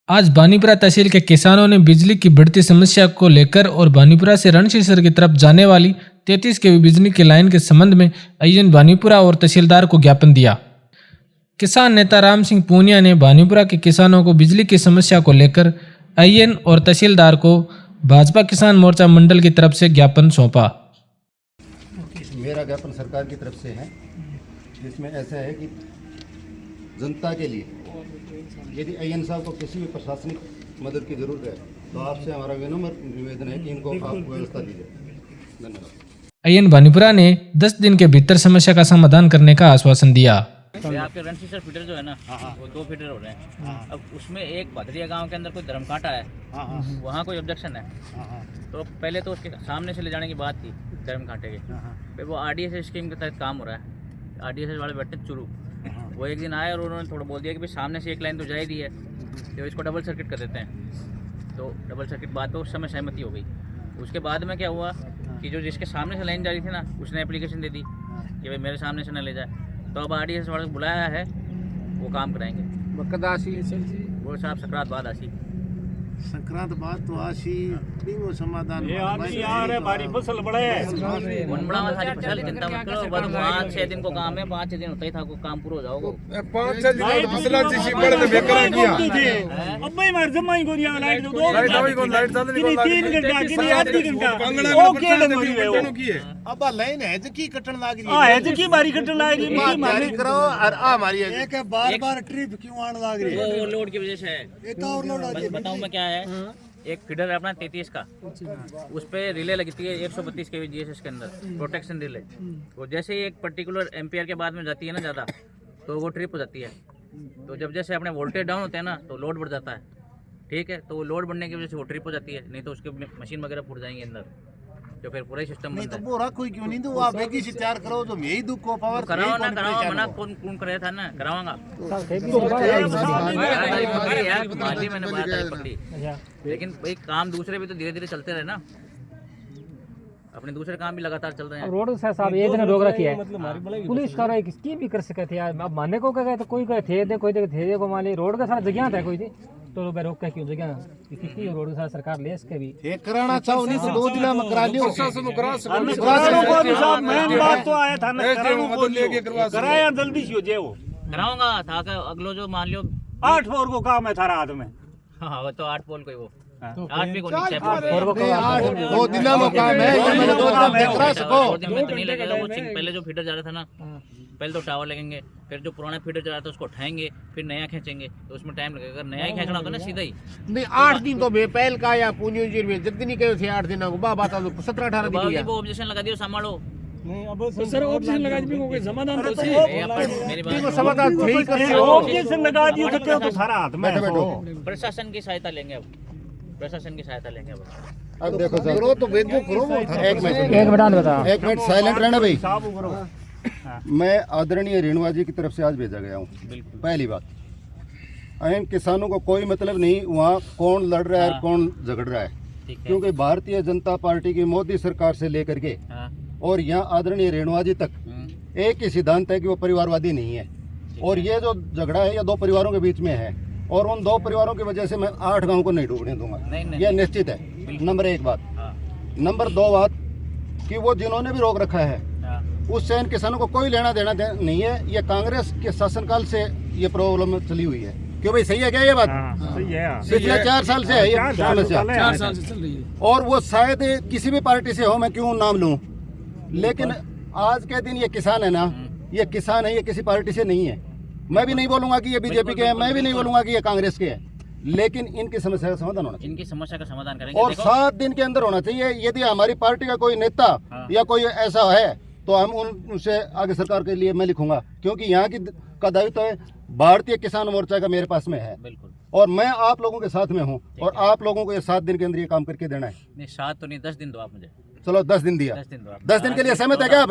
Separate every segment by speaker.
Speaker 1: आज बानीपुरा तहसील के किसानों ने बिजली की बढ़ती समस्या को लेकर और बानीपुरा से रणशीसर की तरफ जाने वाली 33 केवी बिजली की लाइन के संबंध में अय्यन बानीपुरा और तहसीलदार को ज्ञापन दिया। किसान नेता राम सिंह पूनिया ने बानीपुरा के किसानों को बिजली की समस्या को लेकर अय्यन और तहसीलदार को भाजपा किसान मोर्चा मंडल की तरफ से ज्ञापन सौंपा।
Speaker 2: मेरा ज्ञापन सरकार की तरफ से है, जिसमें ऐसा है कि जनता के लिए यदि अय्यन साहब को किसी भी प्रशासनिक मदद की जरूरत है तो आपसे हमारा विनम्र निवेदन है कि इनको आप व्यवस्था दीजिए। धन्यवाद।
Speaker 1: अय्यन बानीपुरा ने 10 दिन के भीतर समस्या का समाधान करने का आश्वासन दिया।
Speaker 3: आपके रणशीसर फीडर जो है ना, वो 2 फीडर हो रहे हैं। अब उसमें एक भदरिया गांव के अंदर कोई धर्मकांटा है, वहाँ कोई ऑब्जेक्शन है, तो पहले तो उसके सामने से ले जाने की बात थी धर्मकांटे के। फिर वो आरडीएस स्कीम के तहत काम हो रहा है, आरडीएस वाले बैठे चुरू, वो एक दिन आए और उन्होंने थोड़ा बोल दिया कि भाई सामने से एक लाइन तो जा ही दी है, तो इसको डबल सर्किट कर देते हैं। तो डबल सर्किट बात पे उस समय सहमति हो गई। उसके बाद में क्या हुआ कि जो जिसके सामने से लाइन जा रही थी ना, उसने एप्लीकेशन दे दी कि भाई मेरे सामने से न ले जाए। तो अब आरडीएस वाले को बुलाया है, वो काम कराएंगे।
Speaker 4: कद आसी
Speaker 3: वो साहब सकरात बाद आसी
Speaker 4: संक्रांत बाद तो आसी वो समाधान
Speaker 5: ये आदमी आ रहे भारी फसल बड़े
Speaker 3: वन बड़ा सारी फसल चिंता मत करो। बाद 5-6 दिन को काम है, 5-6 दिन होता ही था, को काम पूरा हो जाओगे।
Speaker 4: 5-6 दिन फसला जिसी बड़े ने बेकरा किया
Speaker 5: अब मैं मर जमाई को दिया लाइट दो
Speaker 4: लाइट अभी को लाइट चल रही
Speaker 5: 3 घंटा किनी आधी घंटा ओ केड़ मरी गए
Speaker 4: अब लाइन है जी की कटन लाग रही
Speaker 5: आ है जी की बारी कटन लाग रही
Speaker 4: है मारी करो और आ मारी है
Speaker 5: एक बार-बार ट्रिप क्यों आने लाग रही
Speaker 3: वो लोड की वजह से है।
Speaker 5: एक और लोड आ
Speaker 3: बस बताऊं मैं क्या है, एक फीडर है अपना 33 का, उस पे रिले लगती है 132 केवी जीएसएस के अंदर, प्रोटेक्शन रिले। वो जैसे ही एक पर्टिकुलर एम्पियर के बाद में जाती है ना ज़्यादा, तो वो ट्रिप हो जाती है। तो जब जैसे अपने वोल्टेज डाउन होते हैं ना, तो लोड बढ़ जाता है, ठीक है। तो वो लोड बढ़ने की वजह से वो ट्रिप हो जाती है, नहीं तो उसके मशीन वगैरह फूट जाएंगे अंदर, जो फिर पूरा ही सिस्टम
Speaker 4: नहीं
Speaker 3: बंद
Speaker 4: तो
Speaker 3: है।
Speaker 4: बोरा कोई क्यों नहीं तो आप बेगी से तैयार करो जो यही दुख को पावर
Speaker 3: कराओ ना कराओ, मना कौन करे था ना, कराऊंगा। माली मैंने बात है पकड़ी, लेकिन भाई काम दूसरे भी तो धीरे धीरे चलते रहे ना, अपने दूसरे काम भी लगातार चल रहे हैं।
Speaker 6: रोड से साहब एक ने रोक रखी है, पुलिस कार्रवाई किसकी भी कर सकते थे यार। अब मानने को कहे तो कोई कहे थे दे, कोई थे को मान ली रोड के साथ जगह था कोई थी, तो रोक के क्यों जगह कितनी रोड के साथ सरकार ले इसके भी
Speaker 4: ये कराना चाहो नहीं तो 2 दिन में करा लियो
Speaker 5: साहब मेन बात तो आया था ना, कराया जल्दी से हो जाए वो
Speaker 3: कराऊंगा था कि अगलो जो मान लो
Speaker 5: 8 फ्लोर को काम है था रात में।
Speaker 3: हाँ वो तो 8 पोल कोई वो 8 भी को नीचे पोल
Speaker 4: 2 दिन में काम है ये मैंने 2 दिन में करा सको
Speaker 3: 2 दिन में तो नहीं लगेगा। वो पहले जो फीडर जा रहा था ना, पहले तो टावर लगेंगे, फिर जो पुराना फीडर जा रहा था उसको उठाएंगे, फिर नया खींचेंगे, तो उसमें टाइम लगेगा। नया ही खींचना होता ना सीधा ही।
Speaker 4: नहीं 8 दिन तो पहल का या पुनियो जी में जल्दी नहीं कहे थे 8 दिन को बाबा तो 17-18 दिन
Speaker 3: बाकी वो ऑब्जेक्शन लगा दियो, संभालो।
Speaker 5: नहीं अब सर ऑब्जेक्शन लगा दी कोई समाधान तो सी
Speaker 3: मेरी
Speaker 4: को
Speaker 3: बात
Speaker 4: समाधान नहीं कर
Speaker 5: ऑब्जेक्शन लगा दियो तो क्या तो सारा हाथ में है।
Speaker 3: प्रशासन की सहायता लेंगे, अब प्रशासन की सहायता लेंगे।
Speaker 2: अब देखो सर,
Speaker 4: करो तो बेगो करो
Speaker 6: एक मिनट बता।
Speaker 2: एक मिनट साइलेंट रहना भाई।
Speaker 5: साहब करो
Speaker 2: मैं आदरणीय रेणुआ जी की तरफ से आज भेजा गया हूँ। पहली बात, इन किसानों को कोई मतलब नहीं वहाँ कौन लड़ रहा है और कौन झगड़ रहा है, क्योंकि भारतीय जनता पार्टी की मोदी सरकार से लेकर के और यहाँ आदरणीय रेणुआ जी तक एक ही सिद्धांत है कि वो परिवारवादी नहीं है। और ये जो झगड़ा है ये 2 परिवारों के बीच में है, और उन 2 परिवारों की वजह से मैं 8 गाँव को नहीं डूबने दूंगा, यह निश्चित है। नंबर 1 बात। नंबर 2 बात कि वो जिन्होंने भी रोक रखा है उससे इन किसानों को कोई लेना देना नहीं है। ये कांग्रेस के शासनकाल से ये प्रॉब्लम चली हुई है। क्यों भाई, सही है क्या ये बात?
Speaker 5: सही है,
Speaker 2: पिछले 4 साल से है ये समस्या,
Speaker 5: 4 साल से चल रही है।
Speaker 2: और वो शायद किसी भी पार्टी से हो, मैं क्यों नाम लूं, लेकिन आज के दिन ये किसान है ना, ये किसान है, ये किसी पार्टी से नहीं है। मैं भी नहीं बोलूंगा कि ये बीजेपी के हैं, मैं भी नहीं बोलूंगा कि ये कांग्रेस के हैं, लेकिन इनकी समस्या का समाधान होना चाहिए।
Speaker 3: इनकी समस्या का समाधान करेंगे
Speaker 2: और 7 दिन के अंदर होना चाहिए। यदि हमारी पार्टी का कोई नेता या कोई ऐसा है तो हम उनसे आगे सरकार के लिए मैं लिखूंगा, क्योंकि यहाँ की का दायित्व है भारतीय किसान मोर्चा का मेरे पास में है।
Speaker 3: बिल्कुल,
Speaker 2: और मैं आप लोगों के साथ में हूँ, और आप लोगों को ये 7 दिन के अंदर ये काम करके देना है।
Speaker 3: नहीं 7 तो नहीं 10 दिन दो आप मुझे।
Speaker 2: चलो 10 दिन दिया,
Speaker 3: 10 दिन दो आप।
Speaker 2: 10 दिन के लिए सहमत है क्या आप?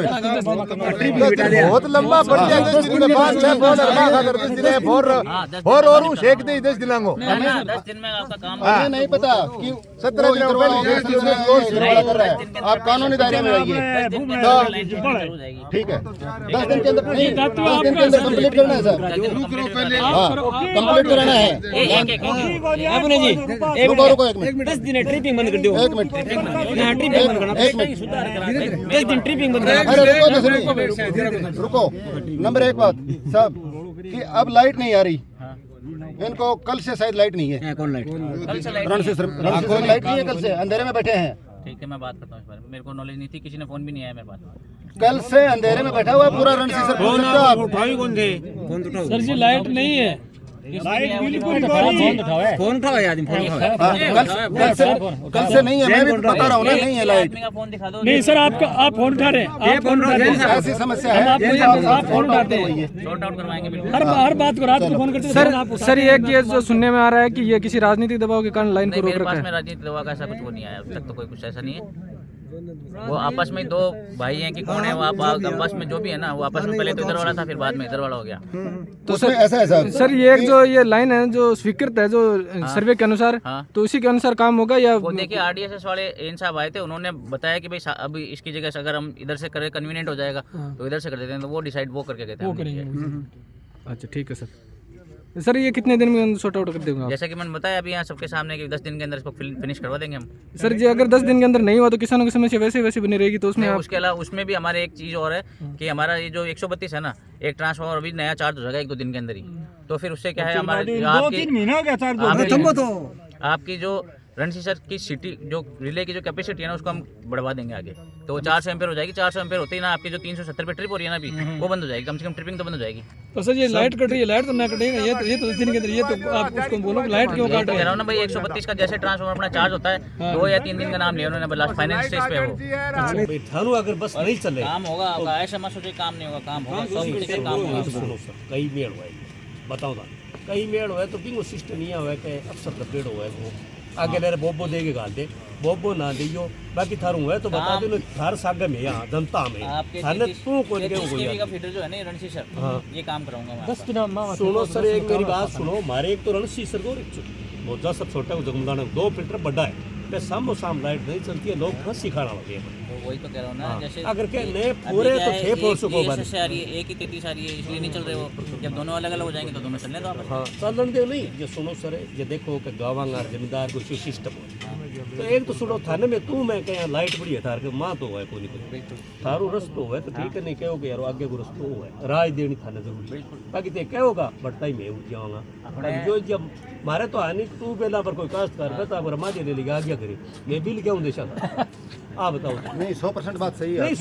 Speaker 4: बहुत लंबा पड़ गया 10 दिन के बाद से बोल रहा कर 10 दिन है और शेख दे 10 दिनांगो
Speaker 3: ना, 10 दिन में आपका काम
Speaker 2: हमें नहीं पता कि 17 दिन कर रहा है। आप कानूनी दायरे में आइए, ठीक है। 10 दिन के अंदर नहीं, 10 दिन के अंदर कंप्लीट करना है सर। हाँ, कंप्लीट कराना है। रुको एक मिनट,
Speaker 6: 10 दिन ट्रिपिंग बंद कर दो।
Speaker 2: एक मिनट,
Speaker 6: यहाँ ट्रिपिंग बंद करना।
Speaker 2: एक मिनट,
Speaker 6: 10 दिन ट्रिपिंग बंद करना।
Speaker 2: अरे रुको तो सुनिए, रुको। नंबर 1 बात साहब कि अब लाइट नहीं आ रही, इनको कल से शायद लाइट नहीं है।
Speaker 6: कौन लाइट?
Speaker 2: रणसी सर लाइट नहीं है, कल से अंधेरे में बैठे हैं।
Speaker 3: ठीक है, मैं बात करता हूँ इस बारे में। मेरे को नॉलेज नहीं थी, किसी ने फोन भी नहीं आया मेरे पास।
Speaker 2: कल से अंधेरे में बैठा हुआ है पूरा रणसी सर।
Speaker 5: सर जी लाइट नहीं है,
Speaker 6: फोन उठाओ यार, फोन उठाओ।
Speaker 2: कल से नहीं है, मैं भी बता रहा हूँ ना, नहीं है लाइट।
Speaker 3: आदमी का फोन दिखा दो।
Speaker 5: नहीं सर आपका आप फोन उठा रहे हैं, आप फोन उठा रहे हैं,
Speaker 2: ऐसी समस्या है,
Speaker 5: आप फोन उठाते हैं,
Speaker 3: शॉर्ट आउट करवाएंगे बिल्कुल।
Speaker 5: हर बात को रात को फोन करते हैं।
Speaker 1: सर ये ये जो सुनने में आ रहा है कि ये किसी राजनीतिक दबाव के कारण लाइन को
Speaker 3: नहीं,
Speaker 1: रोक
Speaker 3: मेरे
Speaker 1: रखा
Speaker 3: पास
Speaker 1: है।
Speaker 3: में राजनीति दवा का ऐसा कुछ वो नहीं आया अभी तक, तो कोई कुछ ऐसा नहीं है। वो आपस में दो भाई हैं कि कौन है वो, आपस में जो भी है ना, वो आपस में पहले तो इधर वाला था, फिर बाद में इधर वाला हो गया।
Speaker 2: तो उसमें ऐसा है साहब।
Speaker 1: सर ये एक जो ये लाइन है जो स्वीकृत है जो सर्वे के अनुसार,
Speaker 3: हाँ।
Speaker 1: तो इसी के अनुसार काम होगा या
Speaker 3: वो देखिए RDSS वाले एन साहब आए थे, उन्होंने बताया कि भाई अभी इसकी जगह से अगर हम इधर से करें कन्वीनियंट हो जाएगा तो इधर से कर देते हैं, तो वो डिसाइड वो करके गए थे।
Speaker 1: अच्छा ठीक है सर। सर ये कितने दिन में सॉर्ट आउट कर देंगे आप?
Speaker 3: जैसा कि मैंने बताया अभी यहाँ सबके सामने कि 10 दिन के अंदर इसको फिनिश करवा देंगे हम।
Speaker 1: सर जी अगर 10 दिन के अंदर नहीं हुआ तो किसानों की समस्या वैसे वैसे बनी रहेगी, तो उसमें आप
Speaker 3: उसके अलावा उसमें भी हमारे एक चीज़ और है कि हमारा ये जो 132 है ना, एक ट्रांसफार्मर अभी नया चार्ज हो जाएगा 1-2 दिन के अंदर ही। तो फिर उससे क्या है हमारे आपकी जो रणसी सर की सिटी जो रिले की जो कैपेसिटी है ना, उसको हम बढ़वा देंगे आगे, तो वो 400 एम्पेयर हो जाएगी। 400 एम्पेयर होती है ना, आपकी जो 370 पे ट्रिप हो रही है ना अभी, वो बंद हो जाएगी, कम से कम ट्रिपिंग तो बंद हो जाएगी।
Speaker 1: तो सर ये लाइट कट रही है, लाइट तो ना कटेगा, ये तो 10 दिन के अंदर, ये तो आप उसको बोलो लाइट क्यों काट
Speaker 3: तो कह रहा हूँ ना भाई, 132 का जैसे ट्रांसफार्मर अपना चार्ज होता है 2 या 3 दिन का नाम लिया उन्होंने, लास्ट फाइनेंस स्टेज पे वो
Speaker 4: थारू अगर बस नहीं चले
Speaker 3: काम होगा। ऐसा मत सोचिए काम नहीं होगा, काम होगा, 100% काम होगा।
Speaker 4: सुनो सर, कई मेड़ हुआ बताओ ना, कई मेड़ हुआ तो बिंगो सिस्टम नहीं हुआ कि अफसर का पेड़ हुआ वो आगे ले बोबो दे के गाल दे, बोबो ना दियो बाकी थारू हुआ तो बता दो थार सागे में यहाँ जनता में
Speaker 3: आपके
Speaker 4: थाने तू कौन के हो
Speaker 3: का फीडर जो है ना रणसी सर, ये काम कराऊंगा मैं।
Speaker 6: 10 दिन
Speaker 4: सुनो सर, एक मेरी बात सुनो, हमारे एक तो रणसी सर को बहुत सब छोटा जगमदाना 2 फिल्टर बड़ा है, पे सामो साम लाइट नहीं चलती है, लोग फंसी खाना लगे हैं।
Speaker 3: वही तो कह रहा हूँ ना, जैसे
Speaker 4: अगर के नए पूरे तो 6 फोर्स को बन
Speaker 3: से आ रही है, एक ही 33 आ रही है, इसलिए नहीं चल रहे वो। जब दोनों अलग अलग हो जाएंगे तो दोनों चलने दो आप।
Speaker 4: हाँ चलन दे नहीं, ये सुनो सर, ये देखो कि गावांगार जमींदार को सिस्टम हो तो एक तो सुनो थाने में तू मैं कहीं लाइट बड़ी है थार के माँ तो है कोई कोई थारू रस्तो है तो ठीक है, नहीं कहोगे यार आगे को रस्तो है, राय देनी थाने जरूरी, बाकी ते कहोगा बट्टा ही मैं उठ जाऊंगा। जो जब मारे तो आनी तू बेला पर कोई काश्त कर तो अगर माजे ले लेगा आगे करी, मैं बिल क्यों देशा था आप बताओ।
Speaker 2: नहीं 100% बात सही है।